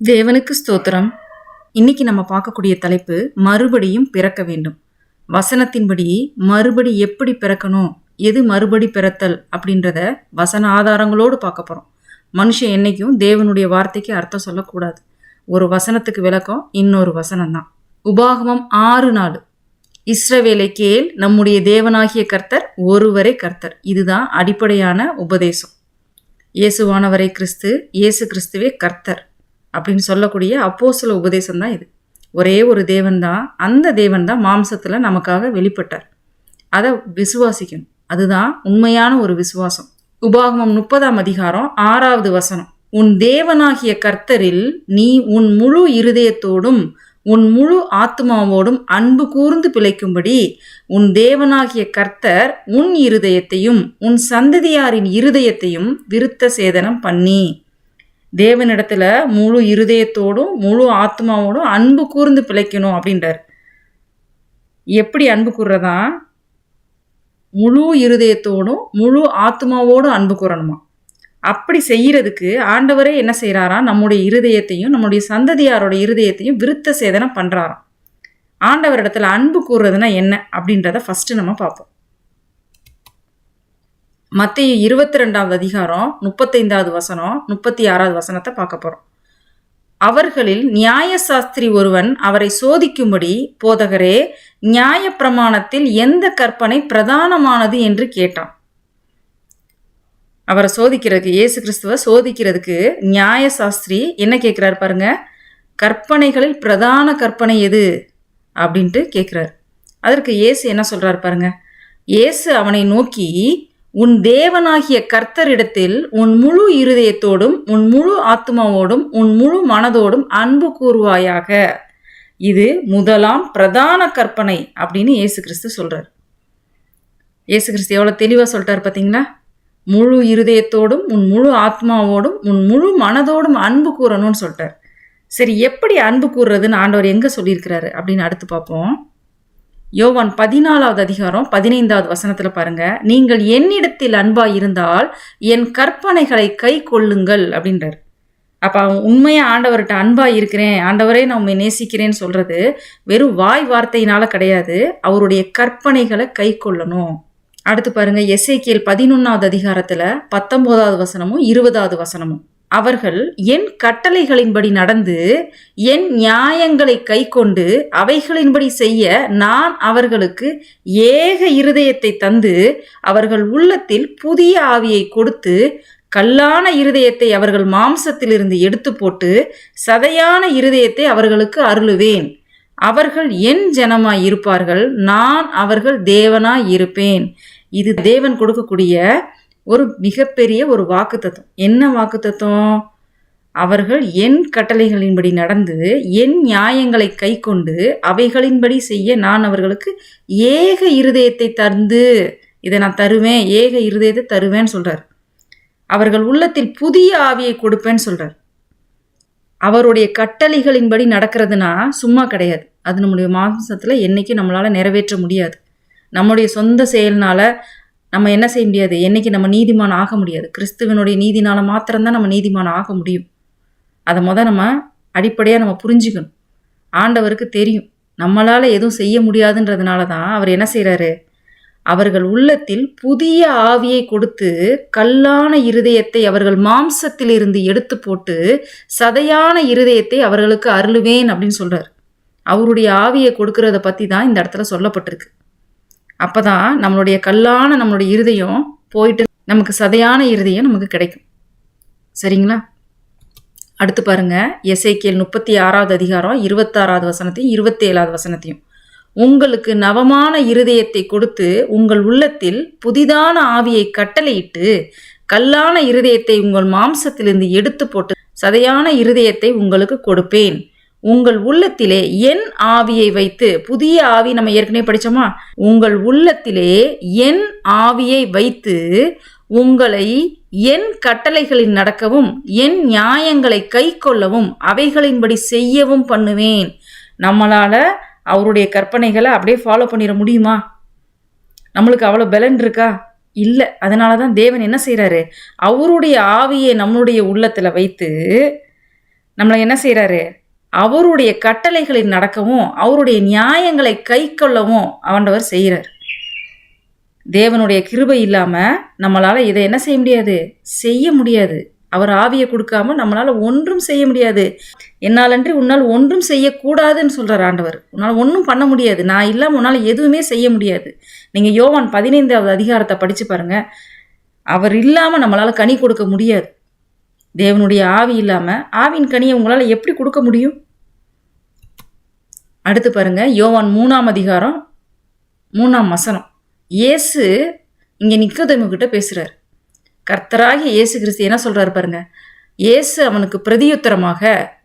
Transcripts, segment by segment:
தேவனுக்கு ஸ்தோத்திரம். இன்னைக்கு நம்ம பார்க்கக்கூடிய தலைப்பு மறுபடியும் பிறக்க வேண்டும். வசனத்தின்படி மறுபடி எப்படி பிறக்கணும், எது மறுபடி பிறத்தல் அப்படின்றத வசன ஆதாரங்களோடு பார்க்க போகிறோம். மனுஷன் என்னைக்கும் தேவனுடைய வார்த்தைக்கு அர்த்தம் சொல்லக்கூடாது. ஒரு வசனத்துக்கு விளக்கம் இன்னொரு வசனம்தான். உபாகமம் 6:4. இஸ்ரவேலை கேள், நம்முடைய தேவனாகிய கர்த்தர் ஒருவரே கர்த்தர். இதுதான் அடிப்படையான உபதேசம். இயேசுவானவரை கிறிஸ்து, இயேசு கிறிஸ்துவே கர்த்தர் அப்படின்னு சொல்லக்கூடிய அப்போஸ்தல உபதேசம் தான் இது. ஒரே ஒரு தேவன் தான், அந்த தேவன் தான் மாம்சத்தில் நமக்காக வெளிப்பட்டார். அதை விசுவாசிக்கணும். அதுதான் உண்மையான ஒரு விசுவாசம். உபாகமம் 30:6 உன் தேவனாகிய கர்த்தரில் நீ உன் முழு இருதயத்தோடும் உன் முழு ஆத்மாவோடும் அன்பு கூர்ந்து பிழைக்கும்படி உன் தேவனாகிய கர்த்தர் உன் இருதயத்தையும் உன் சந்ததியாரின் இருதயத்தையும் விருத்த சேதனம் பண்ணி. தேவனிடத்துல முழு இருதயத்தோடும் முழு ஆத்மாவோடும் அன்பு கூர்ந்து பிழைக்கணும் அப்படின்றார். எப்படி அன்பு கூர்றதா? முழு இருதயத்தோடும் முழு ஆத்மாவோடும் அன்பு கூறணுமா. அப்படி செய்யறதுக்கு ஆண்டவரே என்ன செய்யறாராம்? நம்முடைய இருதயத்தையும் நம்முடைய சந்ததியாரோட இருதயத்தையும் விருத்த சேதனம் பண்றாராம். ஆண்டவரிடத்துல அன்பு கூறுறதுன்னா என்ன அப்படின்றத ஃபர்ஸ்ட் நம்ம பார்ப்போம். மத்தேயு 22:35, 36 பார்க்க போறோம். அவர்களில் நியாயசாஸ்திரி ஒருவன் அவரை சோதிக்கும்படி, போதகரே, நியாய பிரமாணத்தில் எந்த கற்பனை பிரதானமானது என்று கேட்டான். அவரை சோதிக்கிறதுக்கு, இயேசு கிறிஸ்துவ சோதிக்கிறதுக்கு நியாயசாஸ்திரி என்ன கேட்கிறார் பாருங்க. கற்பனைகளில் பிரதான கற்பனை எது அப்படின்ட்டு கேட்கிறார். அதற்கு இயேசு என்ன சொல்றாரு பாருங்க. இயேசு அவனை நோக்கி, உன் தேவனாகிய கர்த்தரிடத்தில் உன் முழு இருதயத்தோடும் உன் முழு ஆத்மாவோடும் உன் முழு மனதோடும் அன்பு கூறுவாயாக. இது முதலாம் பிரதான கற்பனை அப்படின்னு இயேசு கிறிஸ்து சொல்றார். இயேசு கிறிஸ்து எவ்வளவு தெளிவா சொல்லிட்டார் பார்த்தீங்களா? முழு இருதயத்தோடும் உன் முழு ஆத்மாவோடும் உன் முழு மனதோடும் அன்பு கூறணும்னு சொல்லிட்டார். சரி, எப்படி அன்பு கூறுறதுன்னு ஆண்டவர் எங்க சொல்லியிருக்கிறாரு அப்படின்னு அடுத்து பார்ப்போம். யோவான் 14:15 பாருங்க. நீங்கள் என்னிடத்தில் அன்பா இருந்தால் என் கற்பனைகளை கை கொள்ளுங்கள் அப்படின்றார். அப்ப அவன் உண்மையா ஆண்டவர்கிட்ட அன்பா இருக்கிறேன், ஆண்டவரே நான் உண்மை நேசிக்கிறேன்னு சொல்றது வெறும் வாய் வார்த்தையினால கிடையாது, அவருடைய கற்பனைகளை கை கொள்ளணும். அடுத்து பாருங்க, எசேக்கியேல் 11:19 20 அவர்கள் என் கட்டளைகளின்படி நடந்து என் நியாயங்களை கை கொண்டு அவைகளின்படி செய்ய நான் அவர்களுக்கு ஏக இருதயத்தை தந்து அவர்கள் உள்ளத்தில் புதிய ஆவியை கொடுத்து கல்லான இருதயத்தை அவர்கள் மாம்சத்திலிருந்து எடுத்து போட்டு சதையான இருதயத்தை அவர்களுக்கு அருளுவேன். அவர்கள் என் ஜனமாய் இருப்பார்கள், நான் அவர்கள் தேவனாய் இருப்பேன். இது தேவன் கொடுக்கக்கூடிய ஒரு மிகப்பெரிய ஒரு வாக்குத்தத்தம். என்ன வாக்குத்தத்தம்? அவர்கள் என் கட்டளைகளின்படி நடந்து என் நியாயங்களை கை கொண்டு அவைகளின்படி செய்ய நான் அவர்களுக்கு ஏக இருதயத்தை தந்து, இதை நான் தருவேன், ஏக இருதயத்தை தருவேன்னு சொல்றார். அவர்கள் உள்ளத்தில் புதிய ஆவியை கொடுப்பேன்னு சொல்றார். அவருடைய கட்டளைகளின்படி நடக்கிறதுனா சும்மா கிடையாது. அது நம்முடைய மாம்சத்துல என்னைக்கு நம்மளால நிறைவேற்ற முடியாது. நம்முடைய சொந்த செயல்னால நம்ம என்ன செய்ய முடியாது, என்னைக்கு நம்ம நீதிமான் ஆக முடியாது. கிறிஸ்துவனுடைய நீதினால மாத்திரம்தான் நம்ம நீதிமான் ஆக முடியும். அதை நம்ம அடிப்படையாக நம்ம புரிஞ்சுக்கணும். ஆண்டவருக்கு தெரியும் நம்மளால் எதுவும் செய்ய முடியாதுன்றதுனால தான் அவர் என்ன செய்கிறாரு, அவர்கள் உள்ளத்தில் புதிய ஆவியை கொடுத்து கல்லான இருதயத்தை அவர்கள் மாம்சத்திலிருந்து எடுத்து போட்டு சதையான இருதயத்தை அவர்களுக்கு அருளுவேன் அப்படின்னு சொல்கிறார். அவருடைய ஆவியை கொடுக்கறத பற்றி தான் இந்த இடத்துல சொல்லப்பட்டிருக்கு. அப்போதான் நம்மளுடைய கல்லான நம்மளுடைய இருதயம் போயிட்டு நமக்கு சதையான இருதயம் நமக்கு கிடைக்கும். சரிங்களா? அடுத்து பாருங்க, எசேக்கியேல் 36:26 27 உங்களுக்கு நவமான இருதயத்தை கொடுத்து உங்கள் உள்ளத்தில் புதிதான ஆவியை கட்டளையிட்டு கல்லான இருதயத்தை உங்கள் மாம்சத்திலிருந்து எடுத்து போட்டு சதையான இருதயத்தை உங்களுக்கு கொடுப்பேன். உங்கள் உள்ளத்திலே என் ஆவியை வைத்து, புதிய ஆவி நம்ம ஏற்கனவே படிச்சோமா, உங்கள் உள்ளத்திலே என் ஆவியை வைத்து உங்களை என் கட்டளைகளில் நடக்கவும் என் நியாயங்களை கை கொள்ளவும் அவைகளின்படி செய்யவும் பண்ணுவேன். நம்மளால அவருடைய கற்பனைகளை அப்படியே ஃபாலோ பண்ணிட முடியுமா? நம்மளுக்கு அவ்வளோ பலன் இருக்கா? இல்லை. அதனால தான் தேவன் என்ன செய்கிறாரு, அவருடைய ஆவியை நம்மளுடைய உள்ளத்தில் வைத்து நம்மளை என்ன செய்கிறாரு? அவருடைய கட்டளைகளில் நடக்கவும் அவருடைய நியாயங்களை கை கொள்ளவும் ஆண்டவர் செய்கிறார். தேவனுடைய கிருபை இல்லாமல் நம்மளால் இதை என்ன செய்ய முடியாது? செய்ய முடியாது. அவர் ஆவியை கொடுக்காம நம்மளால் ஒன்றும் செய்ய முடியாது. என்னாலன்றி உன்னால் ஒன்றும் செய்யக்கூடாதுன்னு சொல்கிறார் ஆண்டவர். உன்னால் ஒன்றும் பண்ண முடியாது. நான் இல்லாமல் உன்னால் எதுவுமே செய்ய முடியாது. நீங்கள் யோவான் 15வது அதிகாரத்தை படித்து பாருங்கள். அவர் இல்லாமல் நம்மளால் கனி கொடுக்க முடியாது. தேவனுடைய ஆவி இல்லாமல் ஆவின் கனியை உங்களால் எப்படி கொடுக்க முடியும்? அடுத்து பாருங்கள், யோவான் 3ஆம் அதிகாரம் 3ஆம் வசனம். இயேசு இங்கே நிக்கோதேமுகிட்ட பேசுகிறார். கர்த்தராகிய இயேசு கிறிஸ்து என்ன சொல்கிறாரு பாருங்க. இயேசு அவனுக்கு பிரதியுத்தரமாக,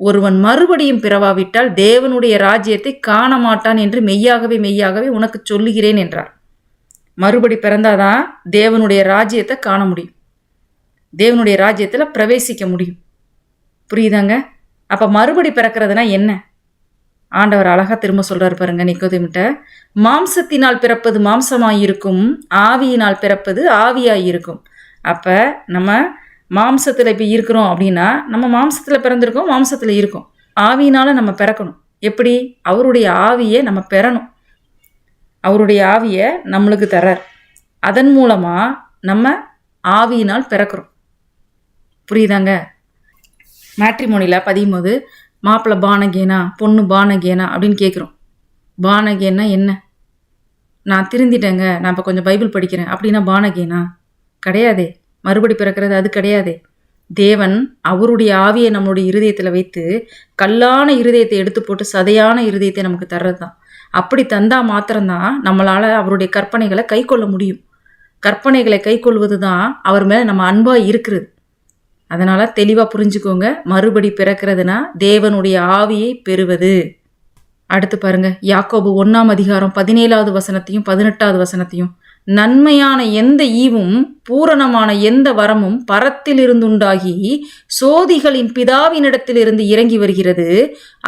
ஒருவன் மறுபடியும் பிறவாவிட்டால் தேவனுடைய ராஜ்யத்தை காண மாட்டான் என்று மெய்யாகவே மெய்யாகவே உனக்கு சொல்லுகிறேன் என்றார். மறுபடி பிறந்தாதான் தேவனுடைய ராஜ்யத்தை காண முடியும், தேவனுடைய ராஜ்யத்தில் பிரவேசிக்க முடியும். புரியுதாங்க? அப்போ மறுபடி பிறக்கிறதுனா என்ன? ஆண்டவர் அழகா திரும்ப சொல்றாரு பாருங்க நிக்கோதேமுட்ட. மாம்சத்தினால் பிறப்பது மாம்சமாயிருக்கும், ஆவியினால் பிறப்பது ஆவியாயிருக்கும். அப்போ நம்ம மாம்சத்தில் இப்போ இருக்கிறோம் அப்படின்னா நம்ம மாம்சத்தில் பிறந்திருக்கோம், மாம்சத்தில் இருக்கோம். ஆவியினால் நம்ம பிறக்கணும். எப்படி? அவருடைய ஆவியை நம்ம பெறணும். அவருடைய ஆவியை நம்மளுக்கு தரார். அதன் மூலமாக நம்ம ஆவியினால் பிறக்கிறோம். புரியுதாங்க? மேட்ரிமோனியில் 13 மாப்பிள்ளை பானகேனா பொண்ணு பானகேனா அப்படின்னு கேட்குறோம். பானகேனா என்ன? நான் திருந்திட்டேங்க, நான் இப்போ கொஞ்சம் பைபிள் படிக்கிறேன் அப்படின்னா பானகேனா? கிடையாதே. மறுபடி பிறக்கிறது அது கிடையாதே. தேவன் அவருடைய ஆவியை நம்மளுடைய இருதயத்தில் வைத்து கல்லான இருதயத்தை எடுத்து போட்டு சதையான இருதயத்தை நமக்கு தர்றது தான். அப்படி தந்தால் மாத்திரம்தான் நம்மளால் அவருடைய கற்பனைகளை கை கொள்ள முடியும். கற்பனைகளை கை கொள்வது தான் அவர் மேலே நம்ம அன்பாக இருக்கிறது. அதனால் தெளிவாக புரிஞ்சுக்கோங்க. மறுபடி பிறக்கிறதுனா தேவனுடைய ஆவியை பெறுவது. அடுத்து பாருங்க, யாக்கோபு 1ஆம் அதிகாரம் 17வது வசனத்தையும் 18வது வசனத்தையும். நன்மையான எந்த ஈவும் பூரணமான எந்த வரமும் பரத்திலிருந்துண்டாகி சோதிகளின் பிதாவினிடத்திலிருந்து இறங்கி வருகிறது.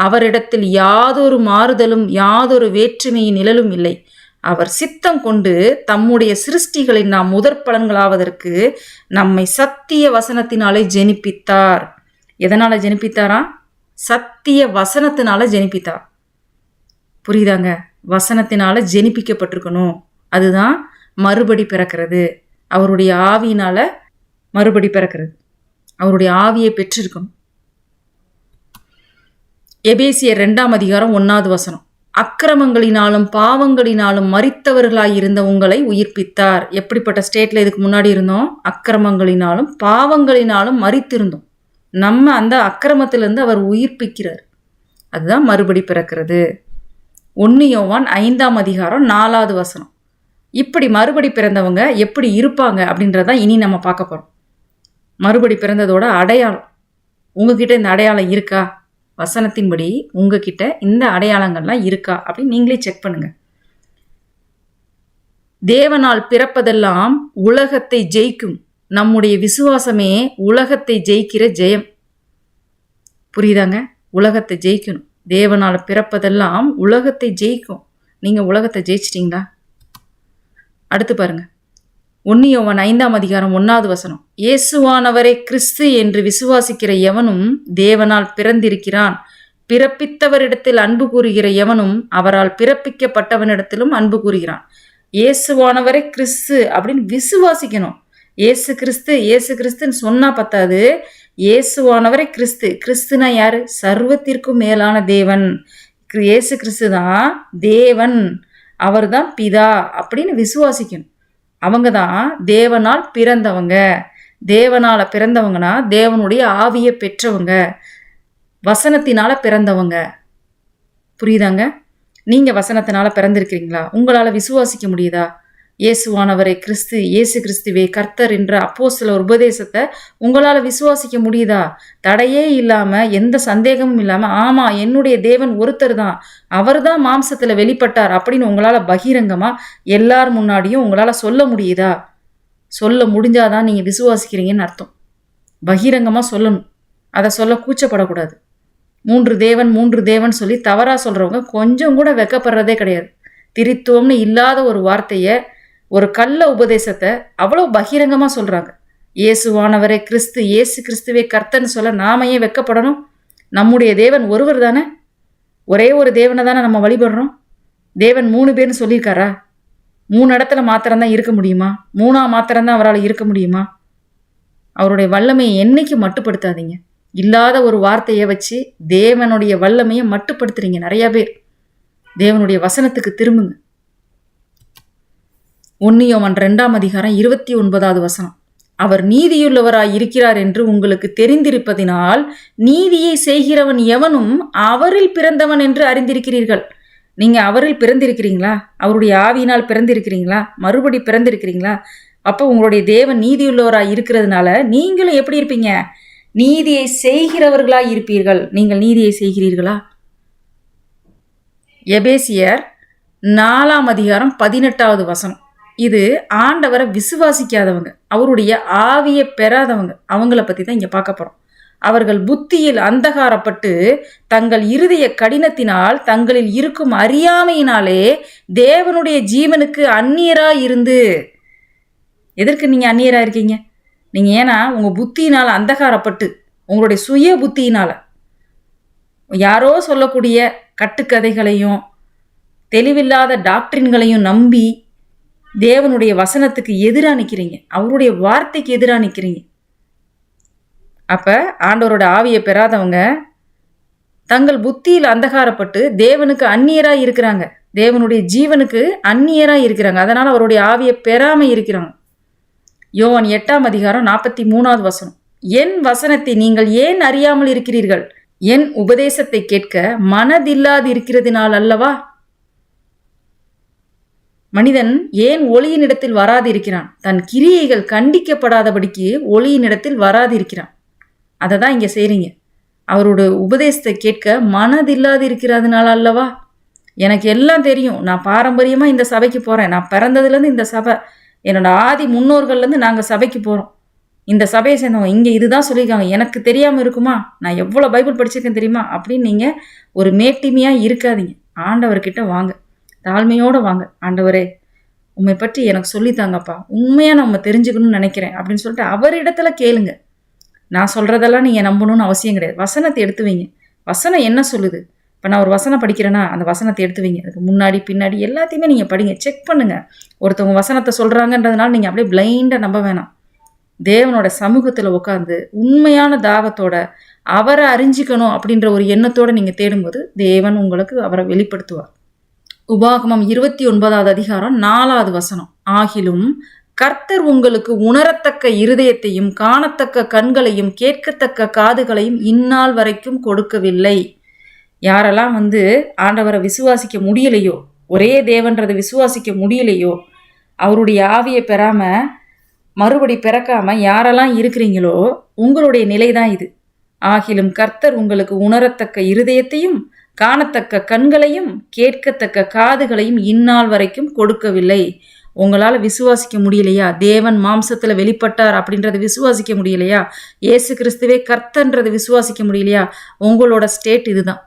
அவரிடத்தில் யாதொரு மாறுதலும் யாதொரு வேற்றுமையின் நிழலும் இல்லை. அவர் சித்தம் கொண்டு தம்முடைய சிருஷ்டிகளின் நாம் முதற் பலன்களாவதற்கு நம்மை சத்திய வசனத்தினாலே ஜெனிப்பித்தார். எதனால ஜெனிப்பித்தாரா? சத்திய வசனத்தினால ஜெனிப்பித்தார். புரியுதாங்க? வசனத்தினால ஜெனிப்பிக்கப்பட்டிருக்கணும். அதுதான் மறுபடி பிறக்கிறது. அவருடைய ஆவியினால மறுபடி பிறக்கிறது. அவருடைய ஆவியை பெற்றிருக்கணும். எபேசியர் 2ஆம் அதிகாரம் 1வது வசனம். அக்கிரமங்களினாலும் பாவங்களினாலும் மரித்தவர்களாயிருந்த உங்களை உயிர்ப்பித்தார். எப்படிப்பட்ட ஸ்டேட்ல இதுக்கு முன்னாடி இருந்தோம்? அக்கிரமங்களினாலும் பாவங்களினாலும் மரித்திருந்தோம். நம்ம அந்த அக்கிரமத்திலிருந்து அவர் உயிர்ப்பிக்கிறார். அதுதான் மறுபடி பிறக்கிறது. 1 யோவான் 5ஆம் அதிகாரம் 4வது வசனம். இப்படி மறுபடி பிறந்தவங்க எப்படி இருப்பாங்க அப்படின்றதான் இனி நம்ம பார்க்க போகிறோம். மறுபடி பிறந்ததோட அடையாளம். உங்ககிட்ட இந்த அடையாளம் இருக்கா? வசனத்தின்படி உங்ககிட்ட இந்த அடையாளங்கள்லாம் இருக்கா அப்படின்னு நீங்களே செக் பண்ணுங்க. தேவனால் பிறப்பதெல்லாம் உலகத்தை ஜெயிக்கும். நம்முடைய விசுவாசமே உலகத்தை ஜெயிக்கிற ஜெயம். புரியுதாங்க? உலகத்தை ஜெயிக்கணும். தேவனால் பிறப்பதெல்லாம் உலகத்தை ஜெயிக்கும். நீங்கள் உலகத்தை ஜெயிச்சிட்டிங்களா? அடுத்து பாருங்க, 1 யோவான் 5ஆம் அதிகாரம் 1வது வசனம். இயேசுவானவரை கிறிஸ்து என்று விசுவாசிக்கிற எவனும் தேவனால் பிறந்திருக்கிறான். பிறப்பித்தவரிடத்தில் அன்பு கூறுகிற எவனும் அவரால் பிறப்பிக்கப்பட்டவனிடத்திலும் அன்பு கூறுகிறான். இயேசுவானவரை கிறிஸ்து அப்படின்னு விசுவாசிக்கணும். இயேசு கிறிஸ்து இயேசு கிறிஸ்துன்னு சொன்னா பத்தாது. இயேசுவானவரை கிறிஸ்து. கிறிஸ்துனா யாரு? சர்வத்திற்கும் மேலான தேவன். இயேசு கிறிஸ்து தான் தேவன், அவர் தான் பிதா அப்படின்னு விசுவாசிக்கணும். அவங்க தான் தேவனால் பிறந்தவங்க. தேவனால் பிறந்தவங்கன்னா தேவனுடைய ஆவியை பெற்றவங்க, வசனத்தினால பிறந்தவங்க. புரியுதாங்க? நீங்கள் வசனத்தினால பிறந்திருக்கிறீங்களா? உங்களால் விசுவாசிக்க முடியுதா? இயேசுவானவரை கிறிஸ்து, இயேசு கிறிஸ்துவே கர்த்தர் என்ற அப்போஸ்தலர் உபதேசத்தை உங்களால் விசுவாசிக்க முடியுதா? தடையே இல்லாமல், எந்த சந்தேகமும் இல்லாமல், ஆமாம் என்னுடைய தேவன் ஒருத்தர் தான், அவர் தான் மாம்சத்தில் வெளிப்பட்டார் அப்படின்னு உங்களால் பகிரங்கமாக எல்லார் முன்னாடியும் உங்களால் சொல்ல முடியுதா? சொல்ல முடிஞ்சாதான் நீங்கள் விசுவாசிக்கிறீங்கன்னு அர்த்தம். பகிரங்கமாக சொல்லணும். அதை சொல்ல கூச்சப்படக்கூடாது. 3 தேவன் சொல்லி தவறாக சொல்கிறவங்க கொஞ்சம் கூட வெக்கப்படுறதே கிடையாது. திரித்துவம்னு இல்லாத ஒரு வார்த்தையை, ஒரு கள்ள உபதேசத்தை அவ்வளோ பகிரங்கமாக சொல்கிறாங்க. இயேசுவானவரே கிறிஸ்து, இயேசு கிறிஸ்துவே கர்த்தர்னு சொல்ல நாம ஏன் வெக்கப்படணும்? நம்முடைய தேவன் ஒருவர் தானே, ஒரே ஒரு தேவனை தானே நம்ம வழிபடுறோம். தேவன் 3 பேர்னு சொல்லியிருக்காரா? 3 இடத்துல மாத்திரம்தான் இருக்க முடியுமா? 3ஆ மாத்திரம்தான் அவரால் இருக்க முடியுமா? அவருடைய வல்லமையை என்னைக்கு மட்டுப்படுத்தாதீங்க. இல்லாத ஒரு வார்த்தையை வச்சு தேவனுடைய வல்லமையை மட்டுப்படுத்துறீங்க நிறைய பேர். தேவனுடைய வசனத்துக்கு திரும்புங்க. 1 யோவான் 2ஆம் அதிகாரம் 29வது வசனம். அவர் நீதியுள்ளவராய் இருக்கிறார் என்று உங்களுக்கு தெரிந்திருப்பதினால் நீதியை செய்கிறவன் எவனும் அவரில் பிறந்தவன் என்று அறிந்திருக்கிறீர்கள். நீங்க அவரில் பிறந்திருக்கிறீங்களா? அவருடைய ஆவியினால் பிறந்திருக்கிறீங்களா? மறுபடி பிறந்திருக்கிறீங்களா? அப்போ உங்களுடைய தேவன் நீதியுள்ளவராய் இருக்கிறதுனால நீங்களும் எப்படி இருப்பீங்க? நீதியை செய்கிறவர்களாய் இருப்பீர்கள். நீங்கள் நீதியை செய்கிறீர்களா? எபேசியர் 4ஆம் அதிகாரம் 18வது வசனம். இது ஆண்டவரை விசுவாசிக்காதவங்க, அவருடைய ஆவியை பெறாதவங்க, அவங்கள பற்றி தான் இங்கே பார்க்க போகிறோம். அவர்கள் புத்தியில் அந்தகாரப்பட்டு தங்கள் இருதய கடினத்தினால் தங்களில் இருக்கும் அறியாமையினாலே தேவனுடைய ஜீவனுக்கு அந்நியராக இருந்து. எதற்கு நீங்கள் அந்நியராக இருக்கீங்க? நீங்கள் ஏன்னா உங்கள் புத்தியினால் அந்தகாரப்பட்டு, உங்களுடைய சுய புத்தியினால் யாரோ சொல்லக்கூடிய கட்டுக்கதைகளையும் தெளிவில்லாத டாக்டரின்களையும் நம்பி தேவனுடைய வசனத்துக்கு எதிராக நிற்கிறீங்க, அவருடைய வார்த்தைக்கு எதிராக நிற்கிறீங்க. அப்போ ஆண்டவரோட ஆவியை பெறாதவங்க தங்கள் புத்தியில் அந்தகாரப்பட்டு தேவனுக்கு அந்நியராக இருக்கிறாங்க, தேவனுடைய ஜீவனுக்கு அந்நியராக இருக்கிறாங்க. அதனால் அவருடைய ஆவியை பெறாமல் இருக்கிறாங்க. யோவான் 8ஆம் அதிகாரம் 43வது வசனம். என் வசனத்தை நீங்கள் ஏன் அறியாமல் இருக்கிறீர்கள்? என் உபதேசத்தை கேட்க மனதில்லாது இருக்கிறதுனால் அல்லவா? மனிதன் ஏன் ஒளியினிடத்தில் வராது இருக்கிறான்? தன் கிரியைகள் கண்டிக்கப்படாதபடிக்கு ஒளியினிடத்தில் வராது இருக்கிறான். அதை தான் இங்கே செய்கிறீங்க. அவரோட உபதேசத்தை கேட்க மனதில்லாது இருக்கிறதுனால அல்லவா? எனக்கு எல்லாம் தெரியும், நான் பாரம்பரியமாக இந்த சபைக்கு போகிறேன், நான் பிறந்ததுலேருந்து இந்த சபை, என்னோட ஆதி முன்னோர்கள்லேருந்து நாங்கள் சபைக்கு போகிறோம், இந்த சபையை சேர்ந்தவங்க இங்கே இதுதான் சொல்லியிருக்காங்க, எனக்கு தெரியாமல் இருக்குமா? நான் எவ்வளோ பைபிள் படிச்சிருக்கேன் தெரியுமா? அப்படின்னு நீங்கள் ஒரு மேட்டிமையாக இருக்காதீங்க. ஆண்டவர்கிட்ட வாங்க, தாழ்மையோடு வாங்க. ஆண்டவரே, உண்மை பற்றி எனக்கு சொல்லித்தாங்கப்பா, உண்மையாக நம்ம தெரிஞ்சுக்கணும்னு நினைக்கிறேன் அப்படின்னு சொல்லிட்டு அவரிடத்துல கேளுங்க. நான் சொல்கிறதெல்லாம் நீங்கள் நம்பணும்னு அவசியம் கிடையாது. வசனத்தை எடுத்து வைங்க. வசனம் என்ன சொல்லுது? இப்போ நான் ஒரு வசனம் படிக்கிறேன்னா அந்த வசனத்தை எடுத்து வைங்க. அதுக்கு முன்னாடி பின்னாடி எல்லாத்தையுமே நீங்கள் படிங்க, செக் பண்ணுங்கள். ஒருத்தவங்க வசனத்தை சொல்கிறாங்கன்றதுனால நீங்கள் அப்படியே பிளைண்டாக நம்ப வேணாம். தேவனோட சமூகத்தில் உட்காந்து உண்மையான தாகத்தோட அவரை அறிஞ்சிக்கணும் அப்படின்ற ஒரு எண்ணத்தோடு நீங்கள் தேடும்போது தேவன் உங்களுக்கு அவரை வெளிப்படுத்துவார். உபாகமம் 29வது அதிகாரம் 4வது வசனம். ஆகிலும் கர்த்தர் உங்களுக்கு உணரத்தக்க இருதயத்தையும் காணத்தக்க கண்களையும் கேட்கத்தக்க காதுகளையும் இந்நாள் வரைக்கும் கொடுக்கவில்லை. யாரெல்லாம் ஆண்டவரை விசுவாசிக்க முடியலையோ, ஒரே தேவன்றதை விசுவாசிக்க முடியலையோ, அவருடைய ஆவியை பெறாமல் மறுபடி பிறக்காமல் யாரெல்லாம் இருக்கிறீங்களோ உங்களுடைய நிலை தான் இது. ஆகிலும் கர்த்தர் உங்களுக்கு உணரத்தக்க இருதயத்தையும் காணத்தக்க கண்களையும் கேட்கத்தக்க காதுகளையும் இந்நாள் வரைக்கும் கொடுக்கவில்லை. உங்களால் விசுவாசிக்க முடியலையா? தேவன் மாம்சத்தில் வெளிப்பட்டார் அப்படின்றத விசுவாசிக்க முடியலையா? இயேசு கிறிஸ்துவே கர்த்தன்றதை விசுவாசிக்க முடியலையா? உங்களோட ஸ்டேட் இதுதான்.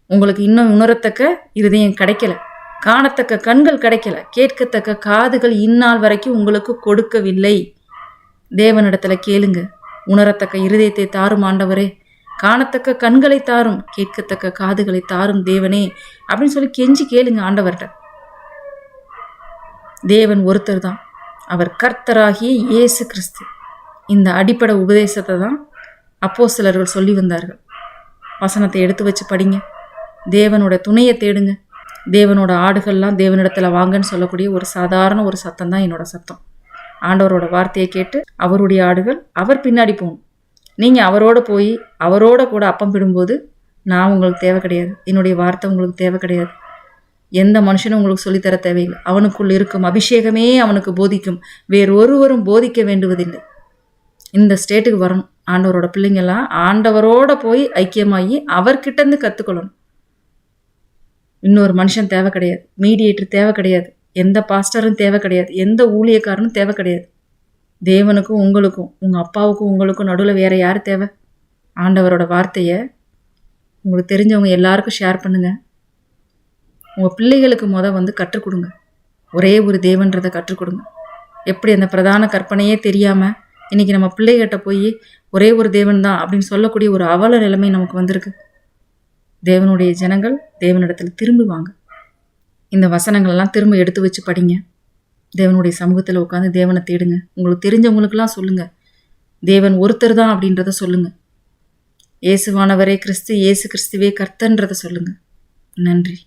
உங்களுக்கு இன்னும் உணரத்தக்க இருதயம் கிடைக்கல, காணத்தக்க கண்கள் கிடைக்கல, கேட்கத்தக்க காதுகள் இந்நாள் வரைக்கும் உங்களுக்கு கொடுக்கவில்லை. தேவனிடத்துல கேளுங்க, உணரத்தக்க இருதயத்தை தாரும் ஆண்டவரே, காணத்தக்க கண்களை தாரும், கேட்கத்தக்க காதுகளை தாரும் தேவனே அப்படின்னு சொல்லி கெஞ்சி கேளுங்க ஆண்டவர்கிட்ட. தேவன் ஒருத்தர் தான், அவர் கர்த்தராகிய இயேசு கிறிஸ்து. இந்த அடிப்படை உபதேசத்தை தான் அப்போஸ்தலர்கள் சொல்லி வந்தார்கள். வசனத்தை எடுத்து வச்சு படிங்க, தேவனோட துணையை தேடுங்க. தேவனோட ஆடுகள்லாம் தேவனிடத்தில் வாங்கன்னு சொல்லக்கூடிய ஒரு சாதாரண ஒரு சத்தம் தான் என்னோட சத்தம். ஆண்டவரோட வார்த்தையை கேட்டு அவருடைய ஆடுகள் அவர் பின்னாடி போகணும். நீங்கள் அவரோட போய் அவரோட கூட அப்பம் பிடும்போது நான் உங்களுக்கு தேவை கிடையாது, என்னுடைய வார்த்தை உங்களுக்கு தேவை கிடையாது. எந்த மனுஷனும் உங்களுக்கு சொல்லித்தர தேவையில்லை. அவனுக்குள் இருக்கும் அபிஷேகமே அவனுக்கு போதிக்கும், வேறொருவரும் போதிக்க வேண்டுவதில்லை. இந்த ஸ்டேட்டுக்கு வரணும் ஆண்டவரோட பிள்ளைங்கள்லாம். ஆண்டவரோட போய் ஐக்கியமாகி அவர்கிட்டருந்து கற்றுக்கொள்ளணும். இன்னொரு மனுஷன் தேவை கிடையாது, மீடியேட்டர் தேவை கிடையாது, எந்த பாஸ்டரும் தேவை கிடையாது, எந்த ஊழியக்காரனும் தேவை கிடையாது. தேவனுக்கும் உங்களுக்கும், உங்கள் அப்பாவுக்கும் உங்களுக்கும் நடுவில் வேறு யார் தேவை? ஆண்டவரோட வார்த்தையை உங்களுக்கு தெரிஞ்சவங்க எல்லாருக்கும் ஷேர் பண்ணுங்கள். உங்கள் பிள்ளைகளுக்கு கற்றுக் கொடுங்க. ஒரே ஒரு தேவன்றதை கற்றுக் கொடுங்க. எப்படி அந்த பிரதான கற்பனையே தெரியாமல் இன்றைக்கி நம்ம பிள்ளைகிட்ட போய் ஒரே ஒரு தேவன் தான் அப்படின்னு சொல்லக்கூடிய ஒரு அவல நிலைமை நமக்கு வந்திருக்கு. தேவனுடைய ஜனங்கள் தேவனிடத்தில் திரும்புவாங்க. இந்த வசனங்கள்லாம் திரும்ப எடுத்து வச்சு படிங்க. தேவனுடைய சமூகத்தில் உட்காந்து தேவனை தேடுங்க. உங்களுக்கு தெரிஞ்சவங்களுக்கெல்லாம் சொல்லுங்கள், தேவன் ஒருத்தர் தான் அப்படின்றத சொல்லுங்கள். இயேசுவானவரே கிறிஸ்து, இயேசு கிறிஸ்துவே கர்த்தன்றதை சொல்லுங்கள். நன்றி.